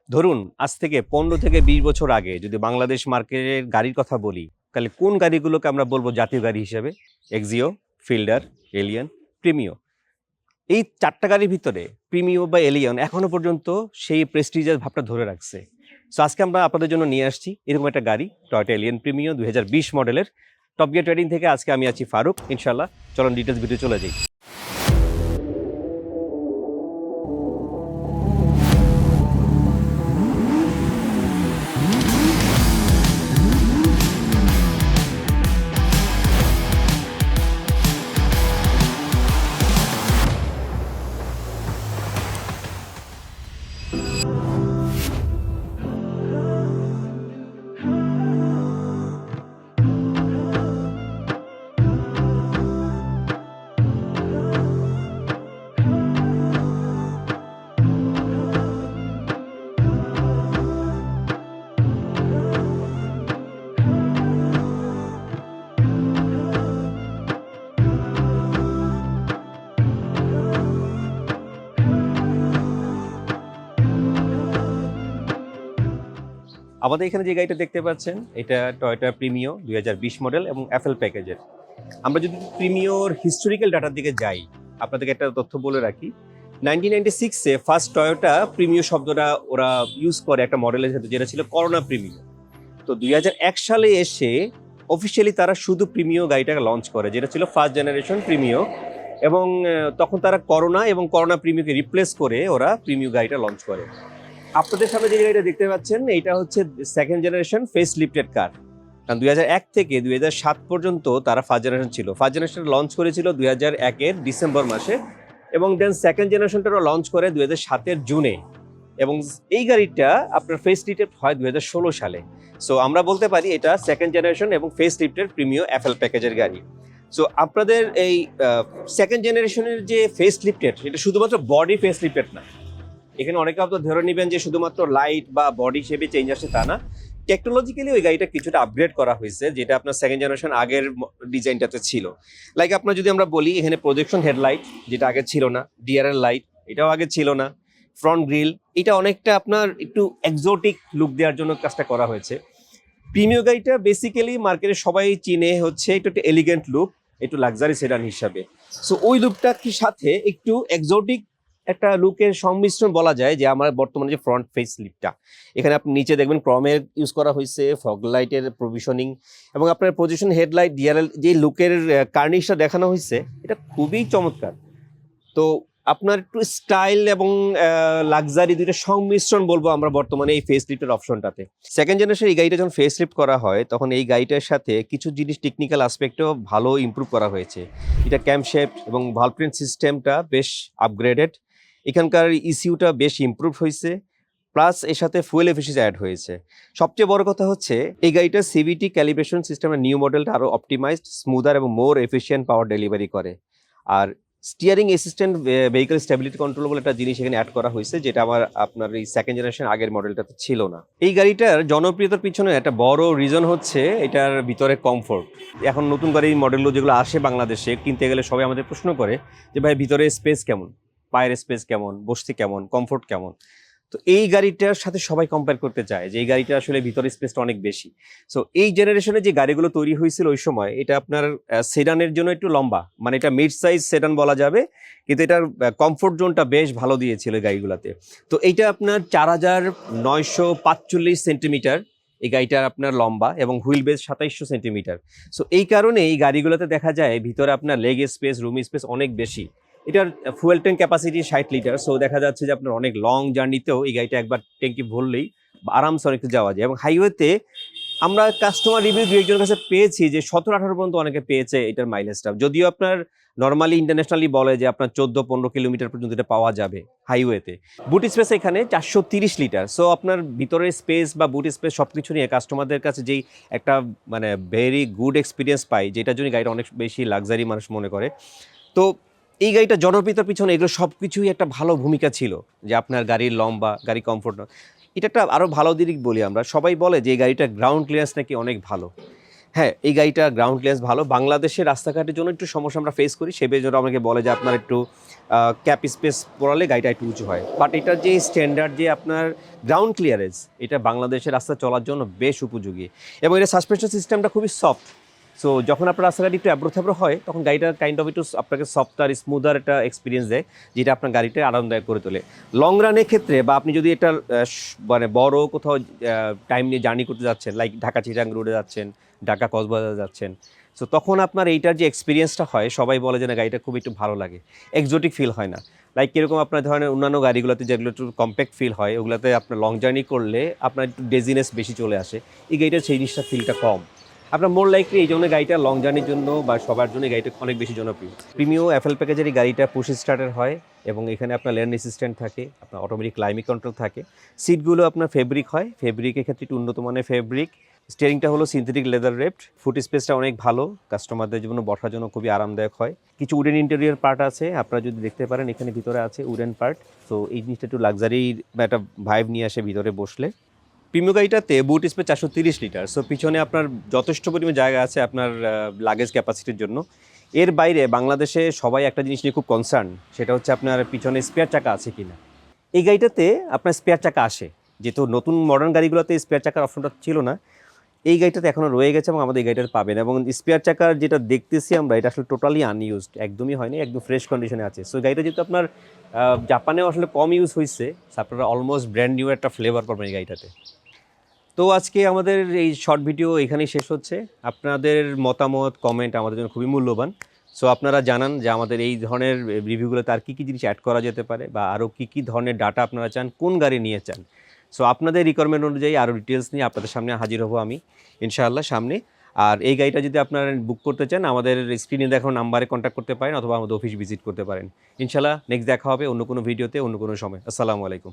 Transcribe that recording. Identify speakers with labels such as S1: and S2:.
S1: ধরুন আজ থেকে ১৫ থেকে ২০ বছর আগে যদি বাংলাদেশ মার্কেটের গাড়ির কথা বলি, তাহলে কোন গাড়িগুলোকে আমরা বলবো জাতীয় গাড়ি হিসেবে? Axio, Fielder, Allion, Premio. এই ৪ টা গাড়ির ভিতরে প্রিমিও বা এলিয়ন এখনো পর্যন্ত সেই প্রেস্টিজিয়াস ভাবটা ধরে রাখছে। সো আজকে আমরা আপনাদের জন্য নিয়ে আসছি এরকম একটা গাড়ি, টয়োটা এলিয়ন প্রিমিও ২০২০ মডেলের। টপ গিয়ার ট্রেডিং থেকে আজকে আমি আছি ফারুক, ইনশাল্লাহ। চলুন ডিটেলস ভিডিও চলে যাই। আমাদের এখানে যে গাড়িটা দেখতে পাচ্ছেন এটা টয়োটা প্রিমিও ২০২০ মডেল এবং এফএল প্যাকেজের। আমরা যদি প্রিমিওর হিস্টোরিক্যাল ডাটার দিকে যাই, আপনাদেরকে একটা তথ্য বলে রাখি। 1996-এ ফার্স্ট টয়োটা প্রিমিও শব্দটা ওরা ইউজ করে একটা মডেলের সাথে, যেটা ছিল করোনা প্রিমিও। তো ২০০১ সালে এসে অফিসিয়ালি তারা শুধু প্রিমিও গাড়িটাকে লঞ্চ করে, যেটা ছিল ফার্স্ট জেনারেশন প্রিমিও। এবং তখন তারা করোনা এবং করোনা প্রিমিওকে রিপ্লেস করে ওরা প্রিমিও গাড়িটা লঞ্চ করে। আপনাদের সামনে যে গাড়িটা দেখতে পাচ্ছেন এটা হচ্ছে সেকেন্ড জেনারেশন ফেস লিফটেড কার। কারণ ২০০১ থেকে ২০০৭ পর্যন্ত তারা ফার্স্ট জেনারেশন ছিল। ফার্স্ট জেনারেশন লঞ্চ করেছিল ২০০১-এর ডিসেম্বর মাসে, এবং দেন সেকেন্ড জেনারেশনটাও লঞ্চ করে ২০০৭-এর জুনে। এবং এই গাড়িটা আপনার ফেস লিফটেড হয় ২০১৬ সালে। সো আমরা বলতে পারি এটা সেকেন্ড জেনারেশন এবং ফেস লিফটেড প্রিমিও এফএল প্যাকেজের গাড়ি। সো আপনাদের এই সেকেন্ড জেনারেশনের যে ফেস লিফটেড, এটা শুধুমাত্র বডি ফেস লিফটেড না। এখানে অনেকে আপনার ধরে নেবেন যে শুধুমাত্র লাইট বা বডি শেপে চেঞ্জ আসে, তা না। টেকনোলজিক্যালি ওই গাড়িটা কিছুটা আপগ্রেড করা হয়েছে, যেটা আপনার সেকেন্ড জেনারেশন আগের ডিজাইনটাতে ছিল। লাইক আপনার যদি আমরা বলি, এখানে প্রজেকশন হেডলাইট যেটা আগে ছিল না, ডিআরএল লাইট এটাও আগে ছিল না, ফ্রন্ট গ্রিল এটা অনেকটা আপনার একটু এক্সোটিক লুক দেওয়ার জন্য কাজটা করা হয়েছে। প্রিমিয় গাড়িটা বেসিক্যালি মার্কেটে সবাই চিনে হচ্ছে একটু এলিগেন্ট লুক, একটু লাক্সারি সেডান হিসাবে। সো ওই লুকটা কি সাথে একটু এক্সোটিক একটা লুকের সংমিশ্রণ বলা যায় যে আমার বর্তমানে যে ফ্রন্ট ফেস লিফটটা, এখানে আপনি নিচে দেখবেন ক্রমের ইউজ করা হয়েছে, ফগ লাইটের প্রভিশনিং, এবং আপনার পজিশন হেডলাইট ডিআরএল যে লুকের কার্নিশটা দেখানো হয়েছে এটা খুবই চমৎকার। তো আপনার একটু স্টাইল এবং লাক্সারি দুইটা সংমিশ্রণ বলবো আমরা বর্তমানে এই ফেস লিফটের অপশনটাতে। সেকেন্ড জেনারেশন এই গাড়িটা যখন ফেস লিফট করা হয়, তখন এই গাড়িটার সাথে কিছু জিনিস টেকনিক্যাল আসপেক্টেও ভালো ইমপ্রুভ করা হয়েছে। এটা ক্যামশেফট এবং ভালপ্রিন্ট সিস্টেমটা বেশ আপগ্রেডেড, এখানকার ইসিউটা বেশ ইমপ্রুভ হয়েছে, প্লাস এর সাথে ফুয়েল এফিসিয়েন্সি অ্যাড হয়েছে। সবচেয়ে বড় কথা হচ্ছে এই গাড়িটার সিভিটি ক্যালিব্রেশন সিস্টেমের নিউ মডেলটা আরও অপটিমাইজড, স্মুদার এবং মোর এফিসিয়েন্ট পাওয়ার ডেলিভারি করে। আর steering assistant vehicle stability control বলে একটা জিনিস এখানে অ্যাড করা হয়েছে, যেটা আপনার এই সেকেন্ড জেনারেশন আগের মডেলটাতে ছিল না। এই গাড়িটার জনপ্রিয়তার পিছনে একটা বড় রিজন হচ্ছে এটার ভিতরে কমফোর্ট। এখন নতুন গাড়ির মডেলগুলো যেগুলো আসে বাংলাদেশে কিনতে গেলে সবাই আমাদের প্রশ্ন করে যে ভাই ভিতরে স্পেস কেমন, পায়ের স্পেস কেমন, বসতে কেমন, কমফোর্ট কেমন। তো এই গাড়িটার সাথে সবাই কম্পেয়ার করতে চায় যে এই গাড়িটা আসলে ভিতরে স্পেসটা অনেক বেশি। সো এই জেনারেশনে যে গাড়িগুলো তৈরি হয়েছিল ওই সময়, এটা আপনার সেডানের জন্য একটু লম্বা, মানে এটা মিড সাইজ সেডান বলা যাবে, কিন্তু এটার কমফোর্ট জোনটা বেশ ভালো দিয়েছিল এই গাড়িগুলোতে। তো এইটা আপনার ৪,৯৪৫ সেন্টিমিটার এই গাড়িটার আপনার লম্বা, এবং হুইল বেস ২৭০০ সেন্টিমিটার। সো এই কারণে এই গাড়িগুলোতে দেখা যায় ভিতরে আপনার লেগ স্পেস, রুম স্পেস অনেক বেশি। এটার fuel tank capacity ৬০ litre. So দেখা যাচ্ছে যে আপনার অনেক লং জার্নিতেও এই গাড়িটা একবার ট্যাঙ্কি ভরলেই আরামসে অনেকটা যাওয়া যায়। এবং হাইওয়েতে আমরা কাস্টমার রিভিউ দু একজনের কাছে পেয়েছি যে ১৭-১৮ পর্যন্ত অনেকে পেয়েছে এটার মাইলেজটা। যদিও আপনার নর্মালি ইন্টারন্যাশনালি বলে যে আপনার ১৪-১৫ কিলোমিটার পর্যন্ত এটা পাওয়া যাবে হাইওয়েতে। বুট স্পেস এখানে ৪৩০ লিটার। সো আপনার ভিতরের স্পেস বা বুট স্পেস সব কিছু নিয়ে কাস্টমারদের কাছে যেই একটা মানে ভেরি গুড এক্সপিরিয়েন্স পাই, যেটার জন্য গাড়িটা অনেক বেশি লাক্সারি মানুষ মনে করে। তো এই গাড়িটা জনপ্রিয়তার পিছনে এগুলো সব কিছুই একটা ভালো ভূমিকা ছিল, যে আপনার গাড়ির লম্বা, গাড়ি কমফোর্ট। এটা একটা আরও ভালো দিক বলি আমরা, সবাই বলে যে এই গাড়িটা গ্রাউন্ড ক্লিয়ারেন্স নাকি অনেক ভালো। হ্যাঁ, এই গাড়িটা গ্রাউন্ড ক্লিয়ারেন্স ভালো। বাংলাদেশের রাস্তাঘাটের জন্য একটু সমস্যা আমরা ফেস করি। সে জন্য আমাকে বলে যে আপনার একটু ক্যাপ স্পেস পড়ালে গাড়িটা একটু উঁচু হয়। বাট এটার যে স্ট্যান্ডার্ড যে আপনার গ্রাউন্ড ক্লিয়ারেন্স, এটা বাংলাদেশের রাস্তা চলার জন্য বেশ উপযোগী এবং এটা সাসপেনশন সিস্টেমটা খুবই সফট। সো যখন আপনার রাস্তাঘাট একটু অ্যাব্রো-থ্যাব্রো হয়, তখন গাড়িটা কাইন্ড অফ একটু আপনাকে সফটার, স্মুদার একটা এক্সপিরিয়েন্স দেয়, যেটা আপনার গাড়িটা আরামদায়ক করে তোলে। লং রানের ক্ষেত্রে বা আপনি যদি এটা মানে বড় কোথাও টাইম নিয়ে জার্নি করতে যাচ্ছেন, লাইক ঢাকা-চিটাগাং রোডে যাচ্ছেন, ঢাকা কক্সবাজার যাচ্ছেন, সো তখন আপনার এইটার যে এক্সপিরিয়েন্সটা হয়, সবাই বলে যে না গাড়িটা খুব একটু ভালো লাগে, এক্সোটিক ফিল হয় না। লাইক কীরকম আপনার ধরনের অন্যান্য গাড়িগুলোতে যেগুলো একটু কম্প্যাক্ট ফিল হয়, ওগুলোতে আপনার লং জার্নি করলে আপনার একটু ডেজিনেস বেশি চলে আসে। এই গাড়িটার সেই জিনিসটা ফিলটা কম। আপনার মোর লাইকলি এই জন্য গাড়িটা লং জার্নির জন্য বা সবার জন্য গাড়িটা অনেক বেশি জনপ্রিয়। প্রিমিও এফএল প্যাকেজের এই গাড়িটা পুশ স্টার্টার হয় এবং এখানে আপনার লেন অ্যাসিস্ট্যান্ট থাকে, আপনার অটোমেটিক ক্লাইমেট কন্ট্রোল থাকে। সিটগুলো আপনার ফেব্রিক হয়, ফেব্রিকের ক্ষেত্রে একটু উন্নত মানের ফেব্রিক। স্টিয়ারিংটা হলো সিনথেটিক লেদার রেপড। ফুট স্পেসটা অনেক ভালো, কাস্টমারদের জন্য বসার জন্য খুবই আরামদায়ক হয়। কিছু উডেন ইন্টেরিয়র পার্ট আছে, আপনারা যদি দেখতে পারেন এখানে ভিতরে আছে উডেন পার্ট। তো এই জিনিসটা একটু লাক্সারির একটা ভাইব নিয়ে আসে ভিতরে বসলে। প্রিমিও গাড়িটাতে বুট স্পেস 430 লিটার। সো পিছনে আপনার যথেষ্ট পরিমাণ জায়গা আছে আপনার লাগেজ ক্যাপাসিটির জন্য। এর বাইরে বাংলাদেশে সবাই একটা জিনিস নিয়ে খুব কনসার্ন, সেটা হচ্ছে আপনার পিছনে স্পেয়ার চাকা আছে কিনা। এই গাড়িটাতে আপনার স্পেয়ার চাকা আসে, যেহেতু নতুন মডার্ন গাড়িগুলোতে স্পেয়ার চাকার অপশনটা ছিল না, এই গাড়িটাতে এখনও রয়ে গেছে এবং আমাদের এই গাড়িটাতে পাবেন। এবং স্পেয়ার চাকার যেটা দেখতেছি আমরা, এটা আসলে টোটালি আনইউজড, একদমই হয়নি, একদম ফ্রেশ কন্ডিশনে আছে। সো গাড়িটা যেহেতু আপনার জাপানেও আসলে কম ইউজ হয়েছে, আপনারা অলমোস্ট ব্র্যান্ড নিউ একটা ফ্লেভার পাবেন এই গাড়িটাতে। তো আজকে আমাদের এই শর্ট ভিডিও এখানেই শেষ হচ্ছে। আপনাদের মতামত, কমেন্ট আমাদের জন্য খুবই মূল্যবান। সো আপনারা জানান যে আমাদের এই ধরনের রিভিউগুলোতে আর কী কী জিনিস অ্যাড করা যেতে পারে বা আরও কী কী ধরনের ডাটা আপনারা চান, কোন গাড়ি নিয়ে চান। সো আপনাদের রিকোয়ারমেন্ট অনুযায়ী আরও ডিটেলস নিয়ে আপনাদের সামনে হাজির হব আমি ইনশাআল্লাহ সামনে। আর এই গাড়িটা যদি আপনারা বুক করতে চান, আমাদের স্ক্রিনে দেখানো নাম্বারে কন্ট্যাক্ট করতে পারেন অথবা আমাদের অফিস ভিজিট করতে পারেন। ইনশাআল্লাহ নেক্সট দেখা হবে অন্য কোনো ভিডিওতে, অন্য কোনো সময়। আসসালামু আলাইকুম।